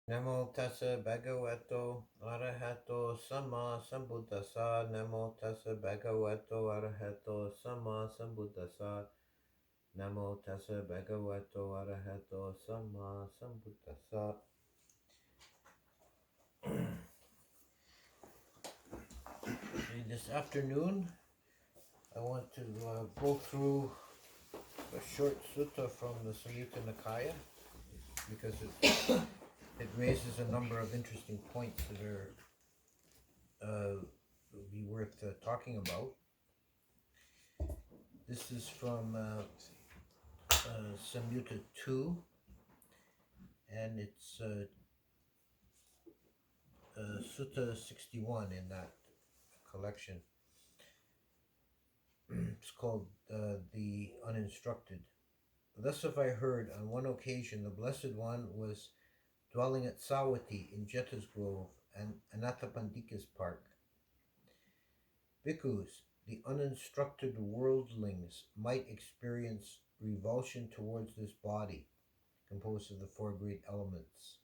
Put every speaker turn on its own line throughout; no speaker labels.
Namo tassa bhagavato arahato sama sambuddhassa. Namo tassa bhagavato arahato sama sambuddhassa. Namo tassa bhagavato arahato sama sambuddhassa. This afternoon, I want to go through a short sutta from the Samyutta Nikaya because it raises a number of interesting points that are would be worth talking about. This is from Samyutta 2, and it's Sutta 61 in that collection. It's called The Uninstructed. Thus have I heard, on one occasion the Blessed One was dwelling at Sawati in Jeta's Grove and Anathapandika's Park. Bhikkhus, the uninstructed worldlings, might experience revulsion towards this body, composed of the four great elements.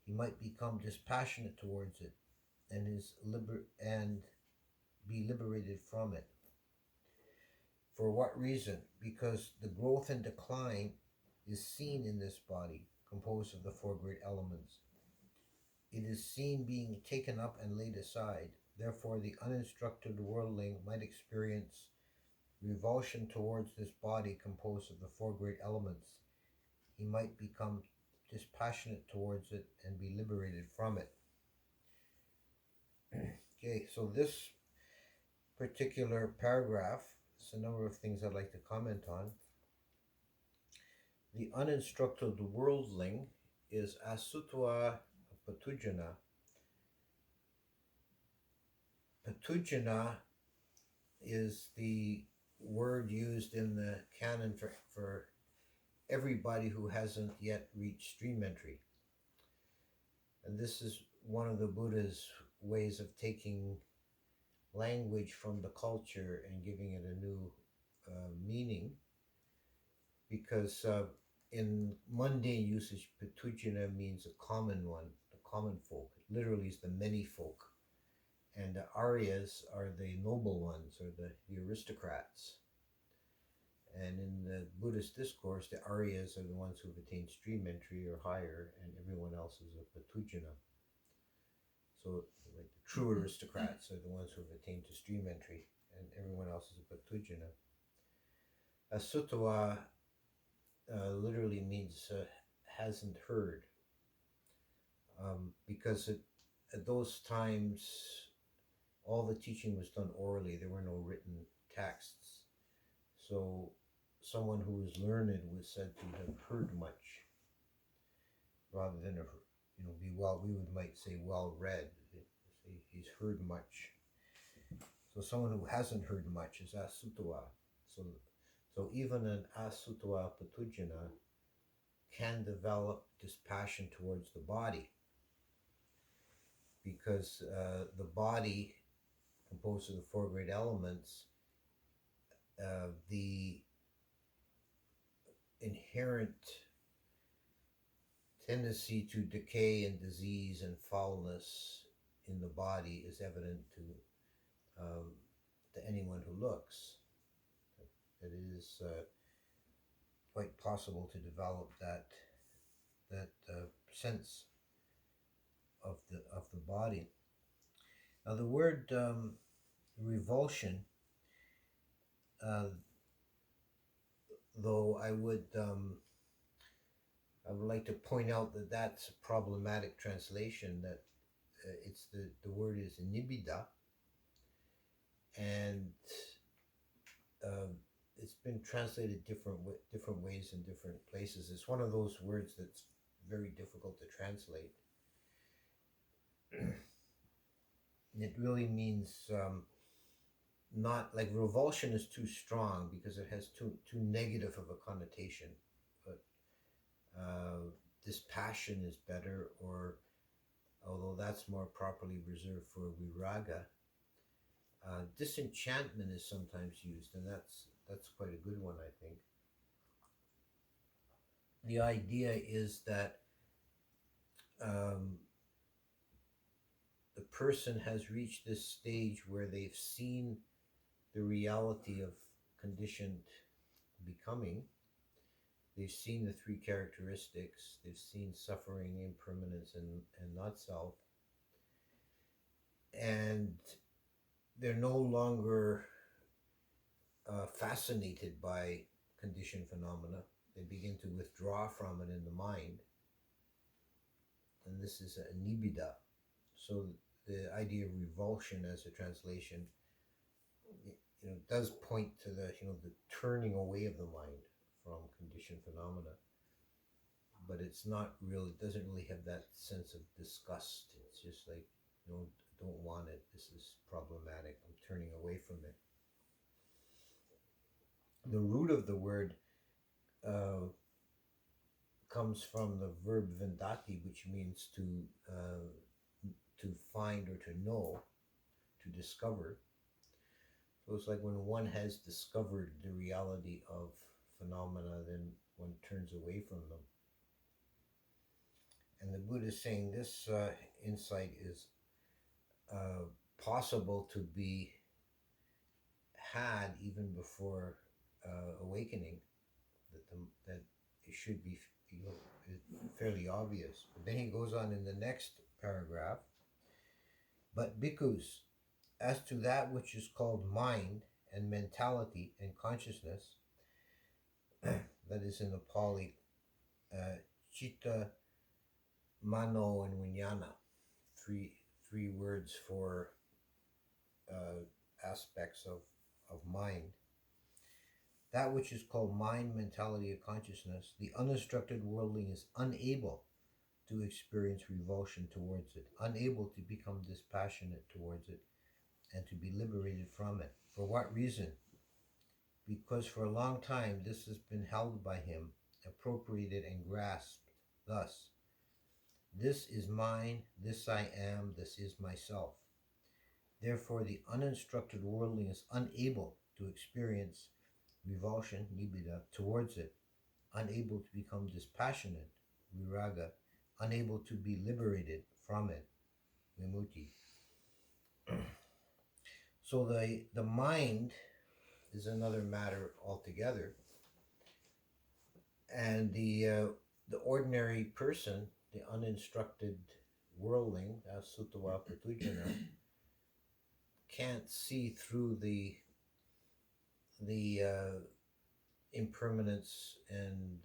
He might become dispassionate towards it and be liberated from it. For what reason? Because the growth and decline is seen in this body, composed of the four great elements. It is seen being taken up and laid aside. Therefore, the uninstructed worldling might experience revulsion towards this body composed of the four great elements. He might become dispassionate towards it and be liberated from it. Okay, so this particular paragraph, there's a number of things I'd like to comment on. The uninstructed worldling is asutva patujana. Patujana is the word used in the canon for everybody who hasn't yet reached stream entry. And this is one of the Buddha's ways of taking language from the culture and giving it a new meaning, because in mundane usage, patujana means a common one, the common folk. It literally is the many folk. And the Aryas are the noble ones, or the aristocrats. And in the Buddhist discourse, the Aryas are the ones who've attained stream entry or higher, and everyone else is a patujana. So like the true aristocrats are the ones who have attained to stream entry, and everyone else is a patujana. Asutva literally means hasn't heard, because at those times all the teaching was done orally. There were no written texts. So someone who was learned was said to have heard much, rather than be well. We might say well read. He's heard much. So someone who hasn't heard much is asutva. So even an asutva patujana can develop dispassion towards the body, because the body, composed of the four great elements, the inherent tendency to decay and disease and foulness in the body is evident to anyone who looks. It is quite possible to develop that sense of the body. Now, the word revulsion, though I would like to point out that that's a problematic translation. That it's the word is nibbida, and it's been translated different ways in different places. It's one of those words that's very difficult to translate. It really means not like revulsion is too strong because it has too negative of a connotation, but dispassion is better, or although that's more properly reserved for viraga. Disenchantment is sometimes used, and that's quite a good one, I think. The idea is that um, the person has reached this stage where they've seen the reality of conditioned becoming. They've seen the three characteristics. They've seen suffering, impermanence, and not self. And they're no longer fascinated by conditioned phenomena. They begin to withdraw from it in the mind. And this is a nibbida. So the idea of revulsion as a translation, does point to the turning away of the mind from conditioned phenomena, but it's not really, it doesn't really have that sense of disgust. It's just like, don't want it. This is problematic. I'm turning away from it. The root of the word comes from the verb vendati, which means to find or to know, to discover. So it's like when one has discovered the reality of phenomena, then one turns away from them. And the Buddha is saying this insight is possible to be had even before awakening, that it should be fairly obvious. But then he goes on in the next paragraph, but bhikkhus, as to that which is called mind and mentality and consciousness, that is in the Pali, chitta, mano, and vijnana, three words for aspects of mind. That which is called mind, mentality, and consciousness, the uninstructed worldling is unable to experience revulsion towards it, unable to become dispassionate towards it, and to be liberated from it. For what reason? Because for a long time this has been held by him, appropriated and grasped thus: this is mine, this I am, this is myself. Therefore the uninstructed worldling is unable to experience revulsion, nibbida, towards it, unable to become dispassionate, viraga, unable to be liberated from it, vimutti. So the mind is another matter altogether, and the ordinary person, the uninstructed worldling, sutawa pratujana, can't see through the impermanence and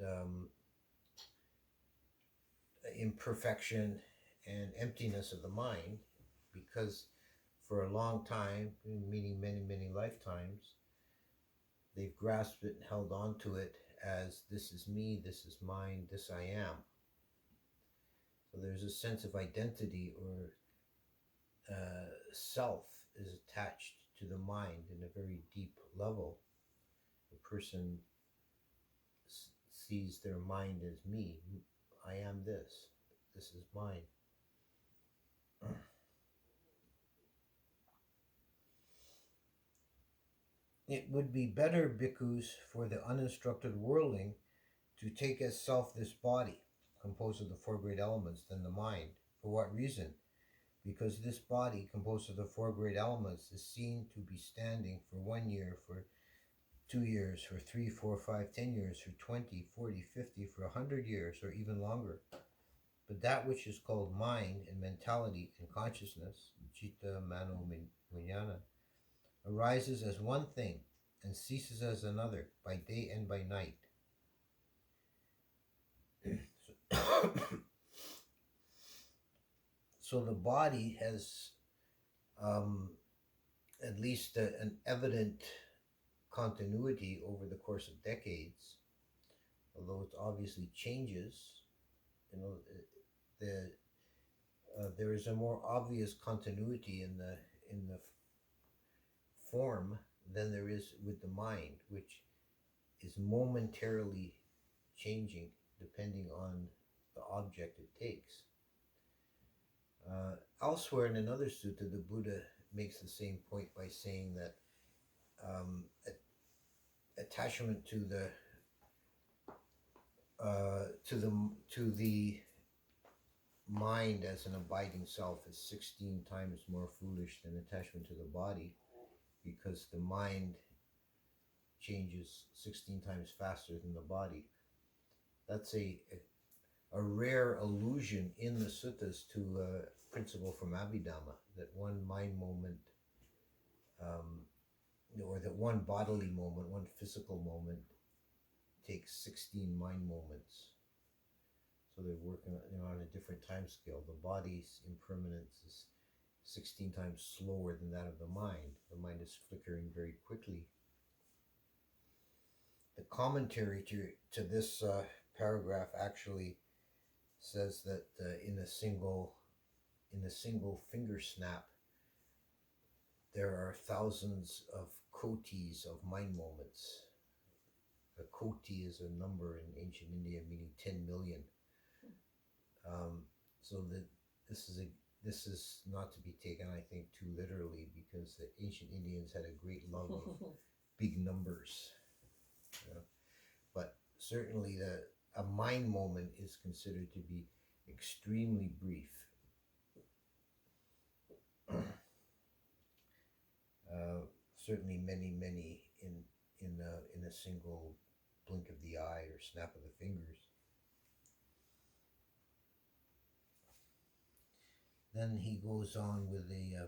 imperfection and emptiness of the mind, because for a long time, meaning many lifetimes, they've grasped it and held on to it as this is me, this is mine, this I am. So there's a sense of identity, or self is attached to the mind in a very deep level. The person sees their mind as me. I am this. This is mine. It would be better, bhikkhus, for the uninstructed worldling to take as self this body, composed of the four great elements, than the mind. For what reason? Because this body, composed of the four great elements, is seen to be standing for 1 year, for 2 years, for 3, 4, 5, 10 years, for 20, 40, 50, for 100 years, or even longer. But that which is called mind and mentality and consciousness, citta, mano, vijnana, arises as one thing and ceases as another, by day and by night. So the body has at least an evident continuity over the course of decades, although it obviously changes. There is a more obvious continuity in the form than there is with the mind, which is momentarily changing depending on the object it takes. Elsewhere in another sutta, the Buddha makes the same point by saying that attachment to the mind as an abiding self is 16 times more foolish than attachment to the body, because the mind changes 16 times faster than the body. That's a rare allusion in the suttas to a principle from Abhidhamma, that one mind moment, or that one bodily moment, one physical moment takes 16 mind moments. So they're working on a different time scale. The body's impermanence is 16 times slower than that of the mind. The mind is flickering very quickly. The commentary to this paragraph actually says that in a single finger snap, there are thousands of kotis of mind moments. A koti is a number in ancient India meaning 10 million. So that this is not to be taken, I think, too literally, because the ancient Indians had a great love of big numbers. But certainly a mind moment is considered to be extremely brief. Certainly many in a single blink of the eye or snap of the fingers. Then he goes on with a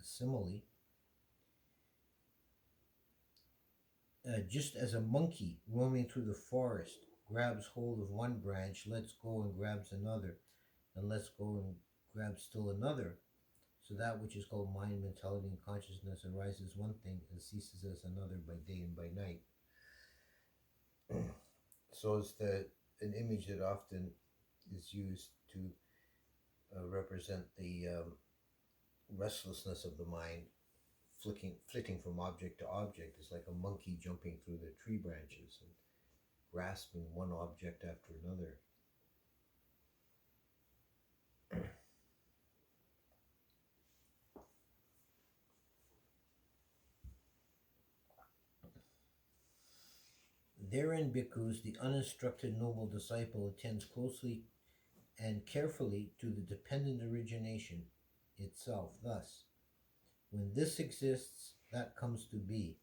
simile. Just as a monkey roaming through the forest grabs hold of one branch, lets go and grabs another, and lets go and grabs still another, so that which is called mind, mentality, and consciousness arises one thing and ceases as another by day and by night. So it's an image that often is used to represent the restlessness of the mind, flitting from object to object. Is like a monkey jumping through the tree branches and grasping one object after another. Therein, bhikkhus, the uninstructed noble disciple attends closely and carefully to the dependent origination itself. Thus, when this exists, that comes to be.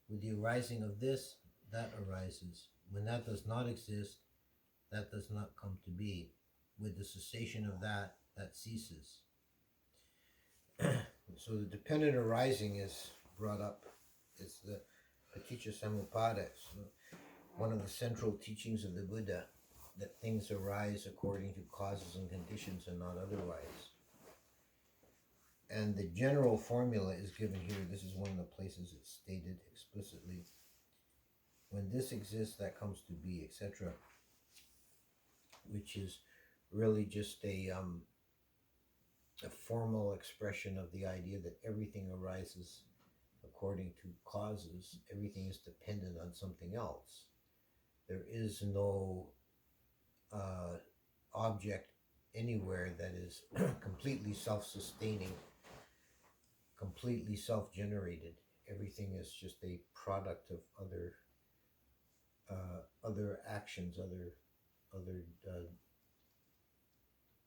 With the arising of this, that arises. When that does not exist, that does not come to be. With the cessation of that, that ceases. So the dependent arising is brought up. It's the Paticca Samuppada, one of the central teachings of the Buddha, that things arise according to causes and conditions and not otherwise. And the general formula is given here. This is one of the places it's stated explicitly. When this exists, that comes to be, etc. Which is really just a formal expression of the idea that everything arises according to causes. Everything is dependent on something else. There is no object anywhere that is completely self-sustaining, completely self-generated. Everything is just a product of other actions, other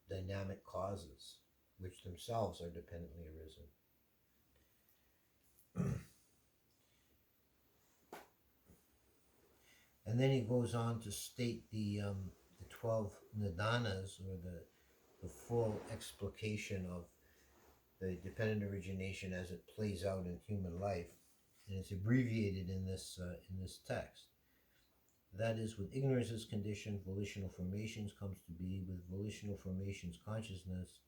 dynamic causes, which themselves are dependently arisen. And then he goes on to state the 12 nidanas, or the full explication of the dependent origination as it plays out in human life, and it's abbreviated in this text. That is, with ignorance as condition, volitional formations comes to be. With volitional formations, consciousness,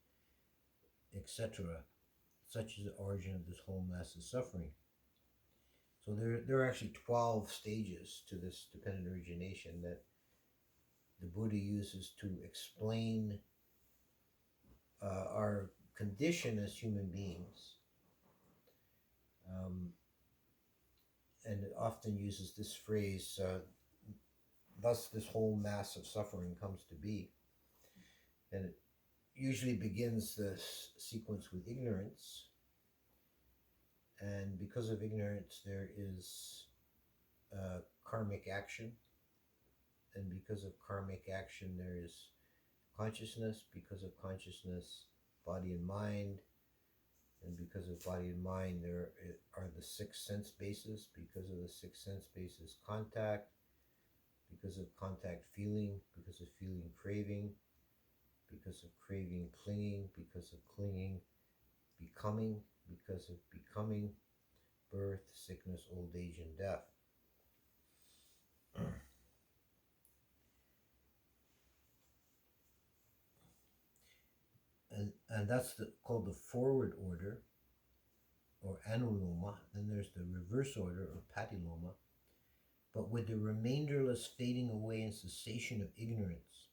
etc. Such is the origin of this whole mass of suffering. So there are actually 12 stages to this dependent origination that the Buddha uses to explain our condition as human beings. And it often uses this phrase, thus this whole mass of suffering comes to be. And it usually begins this sequence with ignorance. And because of ignorance, there is karmic action. And because of karmic action, there is consciousness, because of consciousness, body and mind, and because of body and mind, there are the six sense bases. Because of the six sense bases, contact. Because of contact, feeling. Because of feeling, craving. Because of craving, clinging. Because of clinging, becoming. Because of becoming, birth, sickness, old age, and death. And that's called the forward order, or anuloma. Then there's the reverse order, or patiloma. But with the remainderless fading away and cessation of ignorance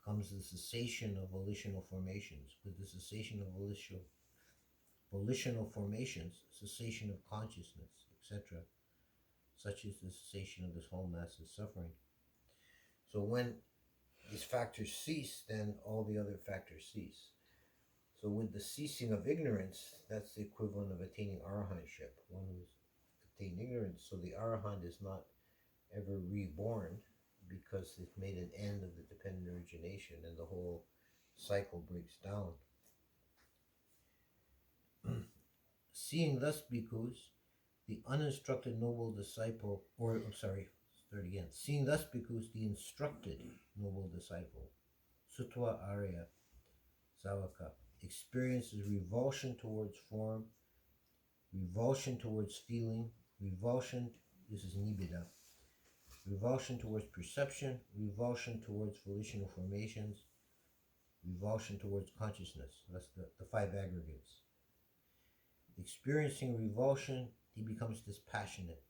comes the cessation of volitional formations. With the cessation of volitional formations, cessation of consciousness, etc., such as the cessation of this whole massive suffering. So when these factors cease, then all the other factors cease. So with the ceasing of ignorance, that's the equivalent of attaining arahantship. One who's attained ignorance, so the arahant is not ever reborn, because they've made an end of the dependent origination and the whole cycle breaks down. Seeing thus, bhikkhus, the uninstructed noble disciple, seeing thus, bhikkhus, the instructed noble disciple, Sutwa Arya Savaka, experiences revulsion towards form, revulsion towards feeling, revulsion, this is nibbida, revulsion towards perception, revulsion towards volitional formations, revulsion towards consciousness. That's the five aggregates. Experiencing revulsion, he becomes dispassionate.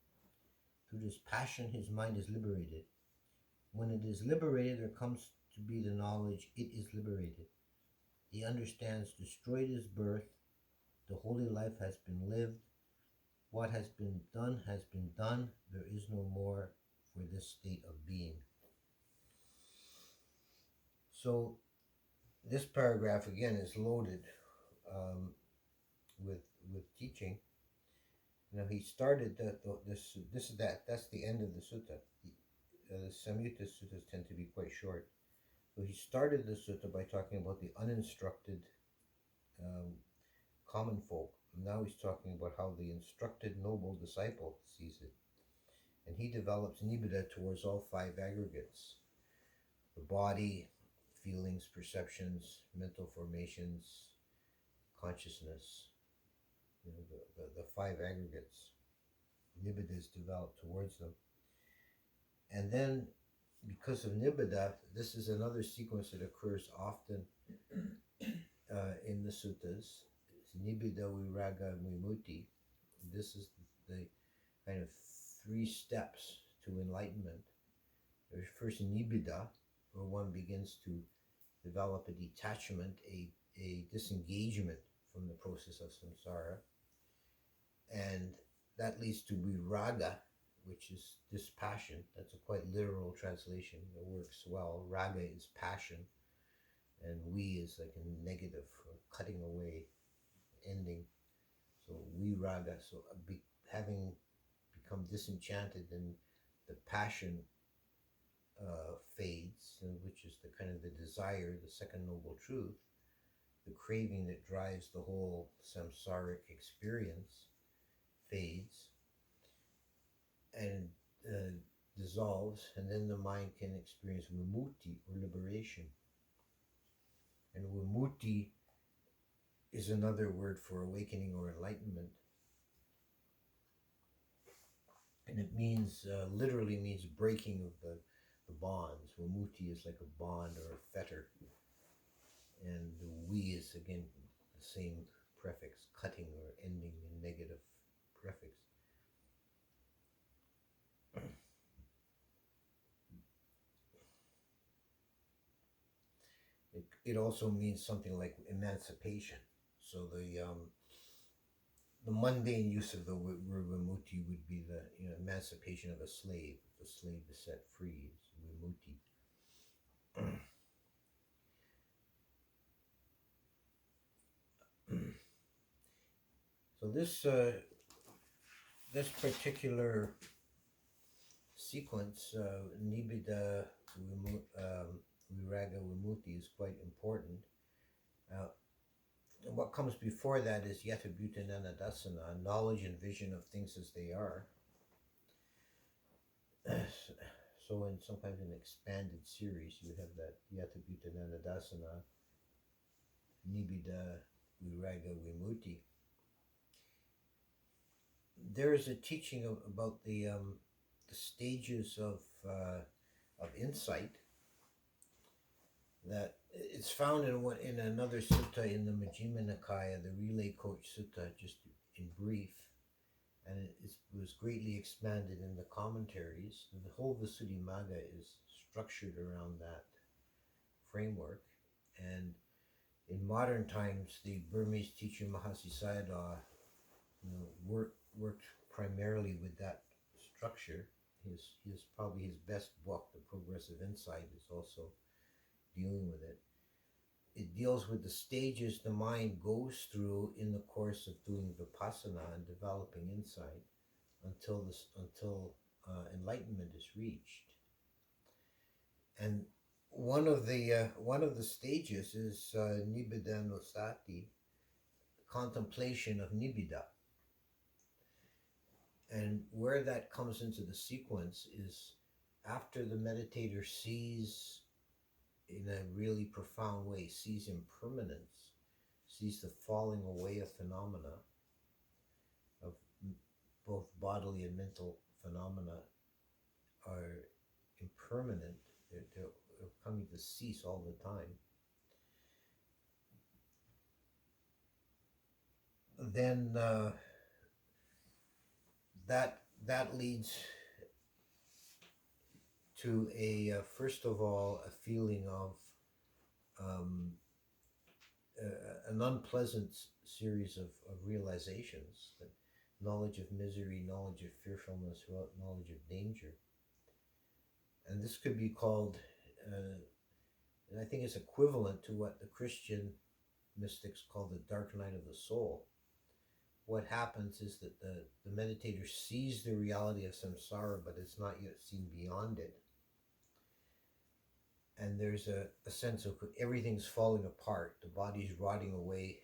Through this passion, his mind is liberated. When it is liberated, there comes to be the knowledge it is liberated. He understands destroyed is birth, the holy life has been lived, what has been done, there is no more for this state of being. So this paragraph again is loaded with teaching. Now he started that's the end of the sutta. The Samyutta suttas tend to be quite short. So he started the sutta by talking about the uninstructed common folk. And now he's talking about how the instructed noble disciple sees it. And he develops nibbida towards all five aggregates: the body, feelings, perceptions, mental formations, consciousness. The five aggregates. Nibbida is developed towards them. And then, because of nibbida, this is another sequence that occurs often in the suttas. It's nibbida, viraga, vimutti. This is the kind of three steps to enlightenment. There's first nibbida, where one begins to develop a detachment, a disengagement from the process of samsara. And that leads to viraga, which is dispassion. That's a quite literal translation. It works well. Raga is passion, and vi is like a negative, cutting away, ending. So viraga, so having become disenchanted, and the passion fades, which is the kind of the desire, the second noble truth, the craving that drives the whole samsaric experience fades and dissolves, and then the mind can experience vimutti, or liberation. And vimutti is another word for awakening or enlightenment. And it means, literally means breaking of the bonds. Vimutti is like a bond or a fetter. And the vi is, again, the same prefix, cutting or ending, a negative prefix. It also means something like emancipation. So the mundane use of the word vimutti would be the emancipation of a slave. If the slave is set free, it's vimutti. So this particular sequence, nibbida, Viraga Vimutti is quite important. What comes before that is Yatha Bhutananadasana, knowledge and vision of things as they are. So in sometimes an expanded series, you have that Yatha Bhutananadasana, Nibbida Viraga Vimutti. There is a teaching about the stages of insight that it's found in another sutta in the Majjhima Nikaya, the Relay Coach Sutta, just in brief, and it was greatly expanded in the commentaries. The whole Visuddhimagga is structured around that framework, and in modern times, the Burmese teacher Mahasi Sayadaw, worked primarily with that structure. His probably his best book, The Progressive Insight, is also dealing with it. It deals with the stages the mind goes through in the course of doing vipassana and developing insight until enlightenment is reached. And one of the stages is Nibbidanosati, contemplation of nibbida. And where that comes into the sequence is after the meditator sees, in a really profound way, sees impermanence, sees the falling away of phenomena, of both bodily and mental phenomena are impermanent, they're coming to cease all the time. Then that leads to first of all, a feeling of an unpleasant series of realizations, that knowledge of misery, knowledge of fearfulness, knowledge of danger. And this could be called, and I think it's equivalent to what the Christian mystics call the dark night of the soul. What happens is that the meditator sees the reality of samsara, but it's not yet seen beyond it. And there's a sense of everything's falling apart. The body's rotting away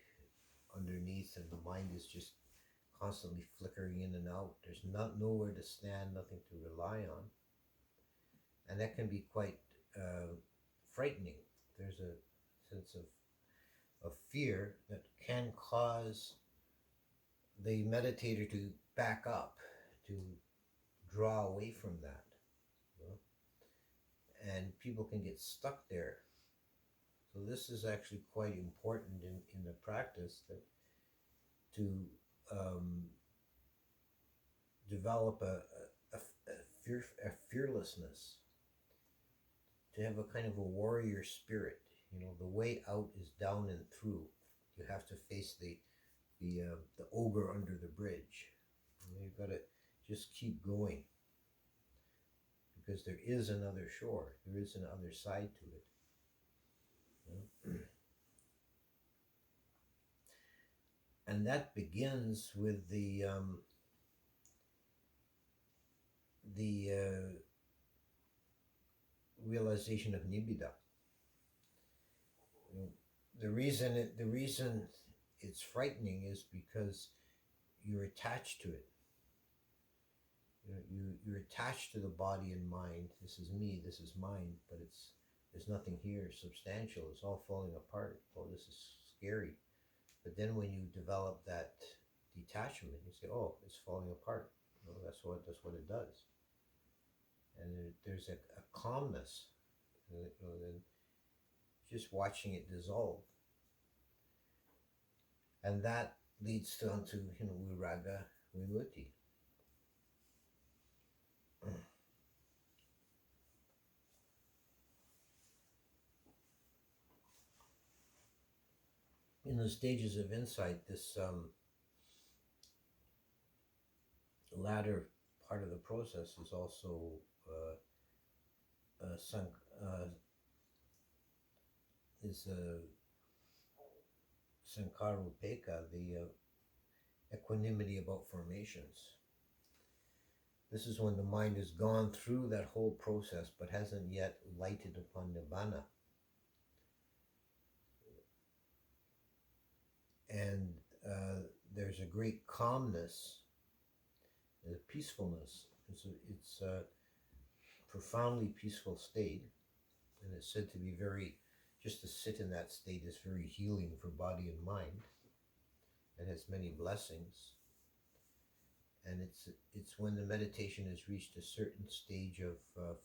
underneath, and the mind is just constantly flickering in and out. There's nowhere to stand, nothing to rely on. And that can be quite frightening. There's a sense of fear that can cause the meditator to back up, to draw away from that. And people can get stuck there. So this is actually quite important in the practice, that to develop a fearlessness, to have a kind of a warrior spirit. The way out is down and through. You have to face the ogre under the bridge. You've got to just keep going, because there is another shore, there is an other side to it. And that begins with the realization of nibbida. The reason it's frightening is because you're attached to it. You're attached to the body and mind. This is me, this is mine, but there's nothing here substantial. It's all falling apart. Oh, this is scary. But then when you develop that detachment, you say, oh, it's falling apart. That's what it does. And there's a calmness, and just watching it dissolve. And that leads to Viraga Vimutti. In the stages of insight, this latter part of the process is also Sankarupeka, the equanimity about formations. This is when the mind has gone through that whole process but hasn't yet lighted upon Nibbana. and there's a great calmness, a peacefulness. It's a profoundly peaceful state, and it's said to be just to sit in that state is very healing for body and mind, and has many blessings. And it's when the meditation has reached a certain stage of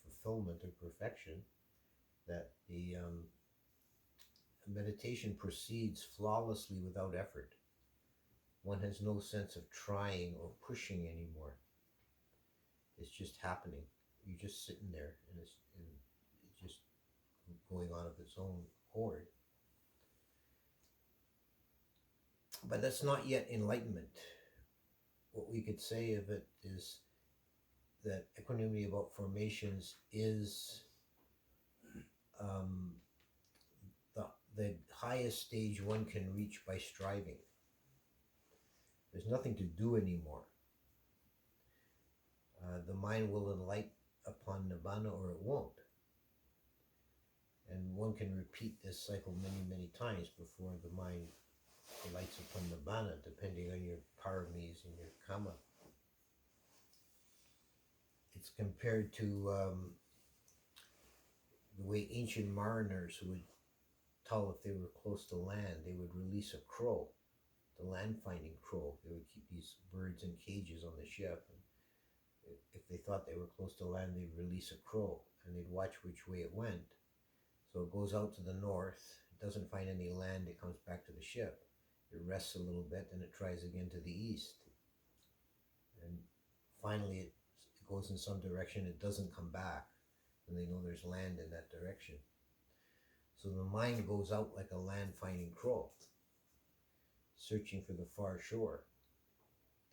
fulfillment or perfection that the meditation proceeds flawlessly without effort. One has no sense of trying or pushing anymore. It's just happening. You're just sitting there, and it's just going on of its own accord. But that's not yet enlightenment. What we could say of it is that equanimity about formations is the highest stage one can reach by striving. There's nothing to do anymore. The mind will enlight upon Nibbana or it won't. And one can repeat this cycle many, many times before the mind lights upon Nibbana, depending on your paramis and your kama. It's compared to the way ancient mariners who would tell if they were close to land, they would release a crow, the land-finding crow. They would keep these birds in cages on the ship. And if they thought they were close to land, they'd release a crow, and they'd watch which way it went. So it goes out to the north, it doesn't find any land, it comes back to the ship. It rests a little bit, and it tries again to the east. And finally it goes in some direction, it doesn't come back, and they know there's land in that direction. So the mind goes out like a land-finding crow, searching for the far shore,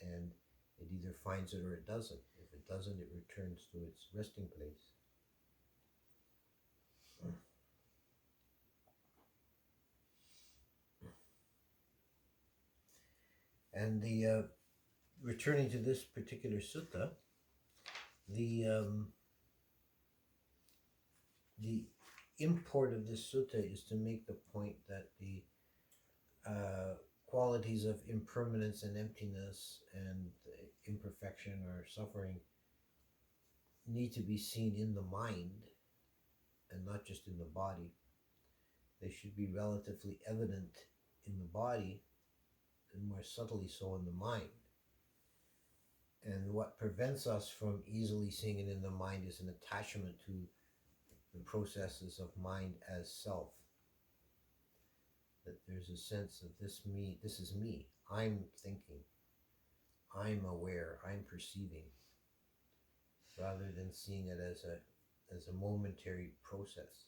and it either finds it or it doesn't. If it doesn't, it returns to its resting place. And the returning to this particular sutta, the import of this sutta is to make the point that the qualities of impermanence and emptiness and imperfection or suffering need to be seen in the mind and not just in the body. They should be relatively evident in the body and more subtly so in the mind. And what prevents us from easily seeing it in the mind is an attachment to the processes of mind as self. That there's a sense of this is me, I'm thinking, I'm aware, I'm perceiving, rather than seeing it as a momentary process.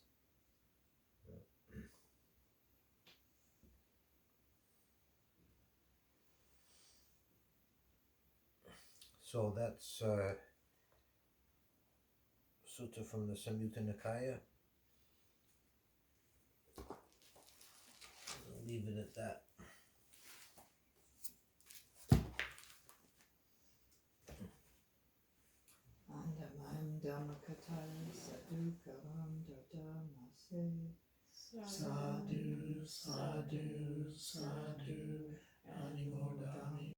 So that's sutta from the Samyutta Nikaya. I'll leave it at that.
Andamam Dhammakataya Sadhu Kalam Dadamase Sadhu Sadhu Sadhu Animo Dhammi